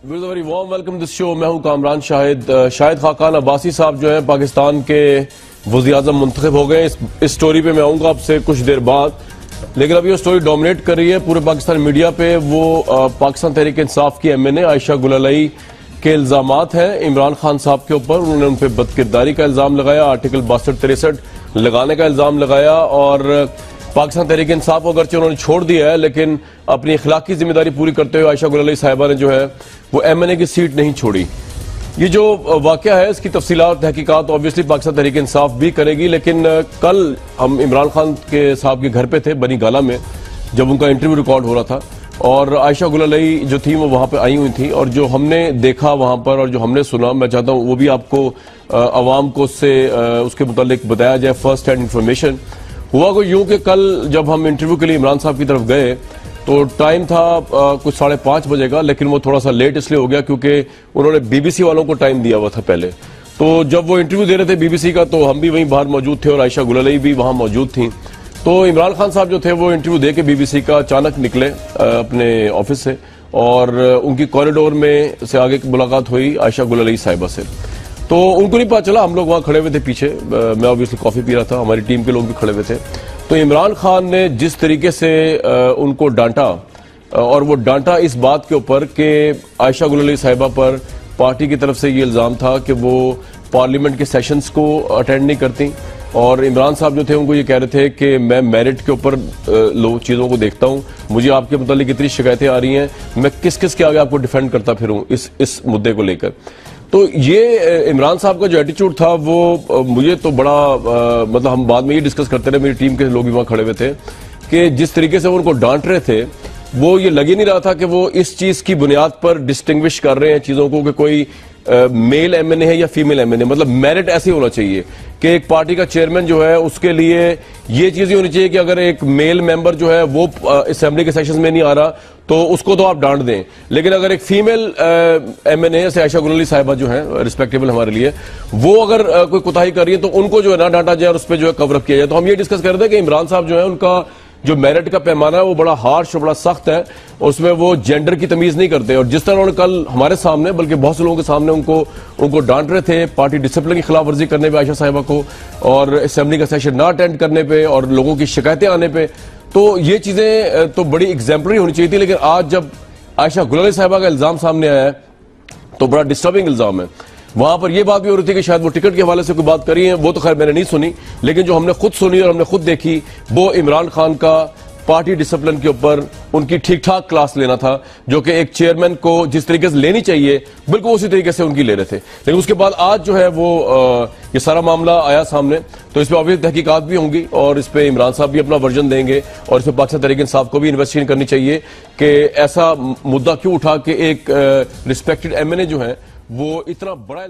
Very warm welcome this show. मैं हूं कामरान शाहिद खाकान अब्बासी साहब जो है पाकिस्तान के वज़ीर-ए-आज़म मुंतखब हो गए। इस स्टोरी पे मैं आऊंगा आपसे कुछ देर बाद, लेकिन अभी ये स्टोरी डोमिनेट कर रही है पूरे पाकिस्तान मीडिया पे। वो पाकिस्तान तहरीक इंसाफ की एमएनए आयशा गुललई के इल्जामात हैं इमरान खान साहब के ऊपर। उन्होंने उन पर बदकिरदारी का इल्जाम लगाया, आर्टिकल 62-63 लगाने का इल्जाम लगाया और पाकिस्तान तहरीक इंसाफ को अगरचे उन्होंने छोड़ दिया है, लेकिन अपनी अखलाकी जिम्मेदारी पूरी करते हुए आयशा गुललई साहिबा ने जो है वो एमएनए की सीट नहीं छोड़ी। ये जो वाकया है इसकी तफसीलात तहकीकात ऑब्वियसली पाकिस्तान तहरीक इंसाफ भी करेगी, लेकिन कल हम इमरान खान के साहब के घर पे थे बनी गाला में जब उनका इंटरव्यू रिकॉर्ड हो रहा था, और आयशा गुललई जो थी वो वहां पे आई हुई थी, और जो हमने देखा वहां पर और जो हमने सुना, मैं चाहता हूं वो भी आपको अवाम को उसके मुतालिक बताया जाए। फर्स्ट हैंड इंफॉर्मेशन हुआ को यूं कि कल जब हम इंटरव्यू के लिए इमरान साहब की तरफ गए तो टाइम था कुछ 5:30 बजे का, लेकिन वो थोड़ा सा लेट इसलिए हो गया क्योंकि उन्होंने बीबीसी वालों को टाइम दिया हुआ था पहले। तो जब वो इंटरव्यू दे रहे थे बीबीसी का तो हम भी वहीं बाहर मौजूद थे और आयशा गुललई भी वहां मौजूद थी। तो इमरान खान साहब जो थे वो इंटरव्यू दे के बीबीसी का अचानक निकले अपने ऑफिस से, और उनकी कॉरिडोर में से आगे मुलाकात हुई आयशा गुललई साहिबा से। तो उनको नहीं पता चला, हम लोग वहां खड़े हुए थे पीछे, मैं ऑब्वियसली कॉफी पी रहा था, हमारी टीम के लोग भी खड़े हुए थे। तो इमरान खान ने जिस तरीके से उनको डांटा, और वो डांटा इस बात के ऊपर कि आयशा गुललई साहिबा पर पार्टी की तरफ से ये इल्जाम था कि वो पार्लियामेंट के सेशंस को अटेंड नहीं करती, और इमरान साहब जो थे उनको ये कह रहे थे कि मैं मेरिट के ऊपर चीज़ों को देखता हूँ, मुझे आपके मुतालिक इतनी शिकायतें आ रही हैं, मैं किस किस के आगे आपको डिफेंड करता फिरूँ इस मुद्दे को लेकर। तो ये इमरान साहब का जो एटीट्यूड था वो मुझे तो बड़ा मतलब हम बाद में ये डिस्कस करते रहे, मेरी टीम के लोग भी वहां खड़े हुए थे, कि जिस तरीके से वो उनको डांट रहे थे वो ये लग ही नहीं रहा था कि वो इस चीज की बुनियाद पर डिस्टिंग्विश कर रहे हैं चीजों को कि कोई मेल एमएनए है या फीमेल एमएनए। मतलब मेरिट ऐसे होना चाहिए कि एक पार्टी का चेयरमैन जो है उसके लिए ये चीज होनी चाहिए कि अगर एक मेल मेंबर जो है वो असेंबली के सेशंस में नहीं आ रहा तो उसको तो आप डांट दें, लेकिन अगर एक फीमेल एमएनए जैसे आयशा गुललई साहिबा जो है रिस्पेक्टेबल हमारे लिए, वो अगर कोई कोताही कर रही है तो उनको जो है ना डांटा जाए और उस पर जो है कवर अप किया जाए। तो हम ये डिस्कस कर रहे थे कि इमरान साहब जो है उनका जो मेरिट का पैमाना है वो बड़ा हार्श और बड़ा सख्त है, उसमें वो जेंडर की तमीज नहीं करते, और जिस तरह उन्होंने कल हमारे सामने बल्कि बहुत से लोगों के सामने उनको डांट रहे थे पार्टी डिसिप्लिन की खिलाफ वर्जी करने पे आयशा साहिबा को, और असेंबली का सेशन ना अटेंड करने पे और लोगों की शिकायतें आने पे, तो ये चीजें तो बड़ी एग्जाम्पलरी होनी चाहिए थी। लेकिन आज जब आयशा गुललई साहिबा का इल्जाम सामने आया है तो बड़ा डिस्टर्बिंग इल्जाम है। वहां पर यह बात भी हो रही थी कि शायद वो टिकट के हवाले से कोई बात करी है, वो तो खैर मैंने नहीं सुनी, लेकिन जो हमने खुद सुनी और हमने खुद देखी वो इमरान खान का पार्टी डिसिप्लिन के ऊपर उनकी ठीक ठाक क्लास लेना था, जो कि एक चेयरमैन को जिस तरीके से लेनी चाहिए बिल्कुल उसी तरीके से उनकी ले रहे थे। लेकिन उसके बाद आज जो है वो ये सारा मामला आया सामने, तो इस पर ऑब्वियसली तहकीकात भी होंगी और इस पर इमरान साहब भी अपना वर्जन देंगे, और इस पर पाकिस्तान तहरीक इंसाफ को भी इन्वेस्टिगेशन करनी चाहिए कि ऐसा मुद्दा क्यों उठा कि एक रिस्पेक्टेड एमएनए जो है वो इतना बड़ा